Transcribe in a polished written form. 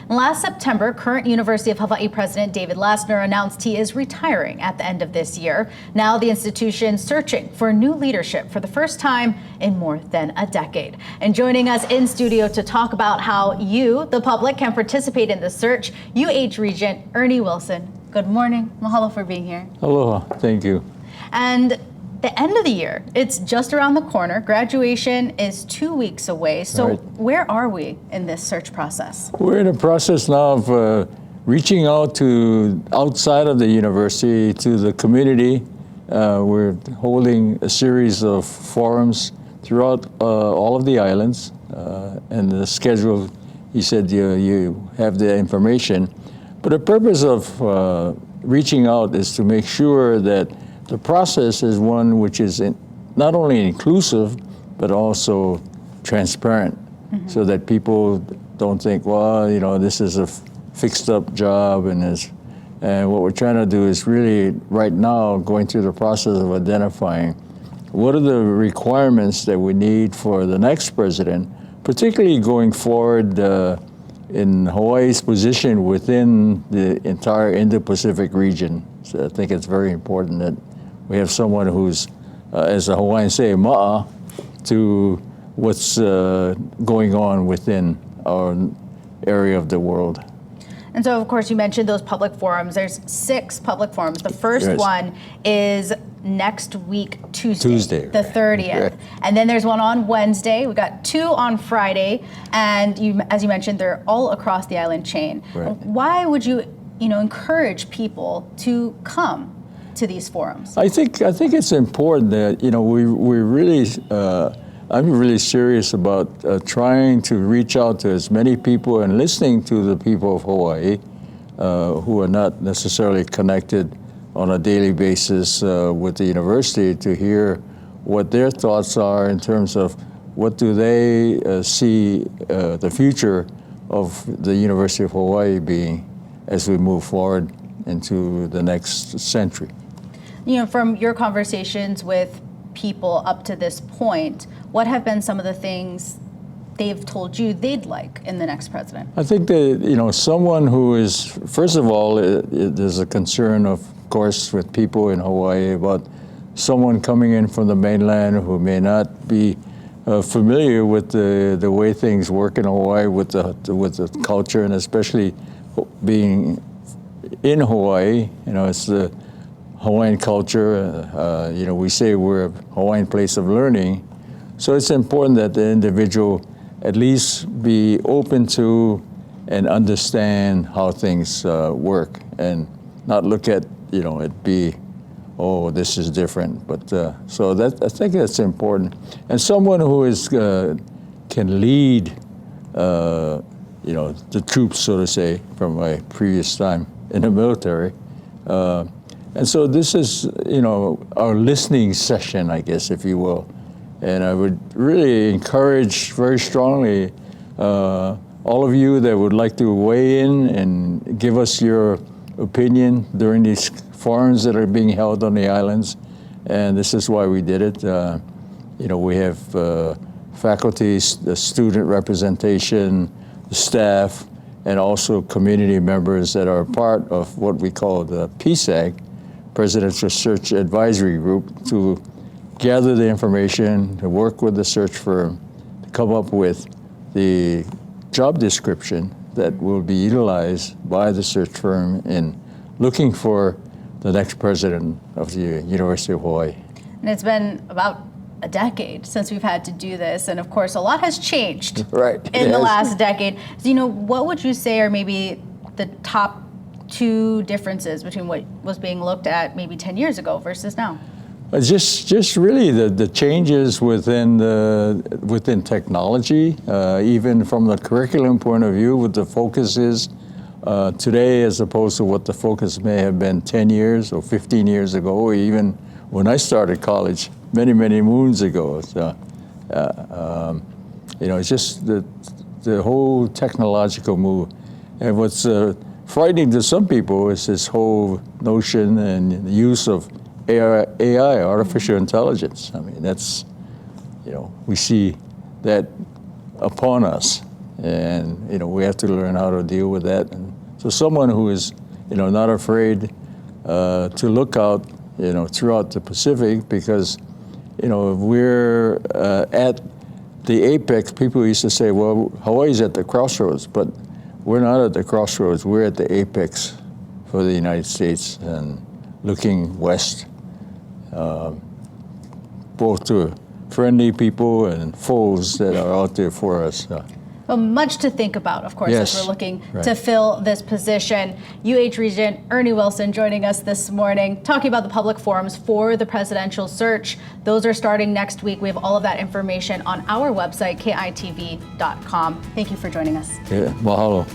Last September, current University of Hawaii President David Lassner announced he is retiring at the end of this year. Now the institution searching for new leadership for the first time in more than a decade. And joining us in studio to talk about how you, the public, can participate in the search, UH Regent Ernie Wilson. Good morning. Mahalo for being here. Aloha. Thank you. And the end of the year, it's just around the corner. Graduation is 2 weeks away. So right. Where are we in this search process? We're in the process now of reaching out to outside of the university, to the community. We're holding a series of forums throughout all of the islands. And the schedule, he said, you have the information. But the purpose of reaching out is to make sure that the process is one which is not only inclusive, but also transparent, so that people don't think, well, you know, this is a fixed up job, and what we're trying to do is really, right now, going through the process of identifying what are the requirements that we need for the next president, particularly going forward in Hawaii's position within the entire Indo-Pacific region. So I think it's very important that we have someone who's, as the Hawaiians say, ma'a, to what's going on within our area of the world. And so, of course, you mentioned those public forums. There's 6 public forums. The first one is next week, Tuesday, the 30th. Right. And then there's one on Wednesday. We got 2 on Friday. And as you mentioned, they're all across the island chain. Right. Why would you encourage people to come to these forums? I think it's important that we really I'm really serious about trying to reach out to as many people and listening to the people of Hawaii who are not necessarily connected on a daily basis with the university, to hear what their thoughts are in terms of what do they see the future of the University of Hawaii being as we move forward into the next century. From your conversations with people up to this point, what have been some of the things they've told you they'd like in the next president? I think that, someone who is, first of all, there's a concern, of course, with people in Hawaii about someone coming in from the mainland who may not be familiar with the way things work in Hawaii, with the culture, and especially being in Hawaii. It's the Hawaiian culture. We say we're a Hawaiian place of learning. So it's important that the individual at least be open to and understand how things work, and not look at, it be, oh, this is different. But so I think that's important. And someone who is can lead, the troops, so to say, from my previous time in the military. And so this is, our listening session, I guess, if you will. And I would really encourage very strongly all of you that would like to weigh in and give us your opinion during these forums that are being held on the islands. And this is why we did it. We have faculty, the student representation, the staff, and also community members that are part of what we call the PSAG, Presidential Search Advisory Group, to gather the information, to work with the search firm, to come up with the job description that will be utilized by the search firm in looking for the next president of the University of Hawaii. And it's been about a decade since we've had to do this, and of course a lot has changed in the last decade. So, what would you say are maybe the top 2 differences between what was being looked at maybe 10 years ago versus now? Just really the changes within technology, even from the curriculum point of view, what the focus is today as opposed to what the focus may have been 10 years or 15 years ago, or even when I started college many, many moons ago. So, it's just the whole technological move. And what's frightening to some people is this whole notion and the use of AI, artificial intelligence. I mean, that's, we see that upon us. and we have to learn how to deal with that. And so someone who is not afraid to look out throughout the Pacific, because if we're at the apex, people used to say, well, Hawaii's at the crossroads, but we're not at the crossroads. We're at the apex for the United States and looking west, both to friendly people and foes that are out there for us. Well, much to think about, of course, Yes, as we're looking right. to fill this position. UH Regent Ernie Wilson joining us this morning, talking about the public forums for the presidential search. Those are starting next week. We have all of that information on our website, kitv.com. Thank you for joining us. Yeah, mahalo.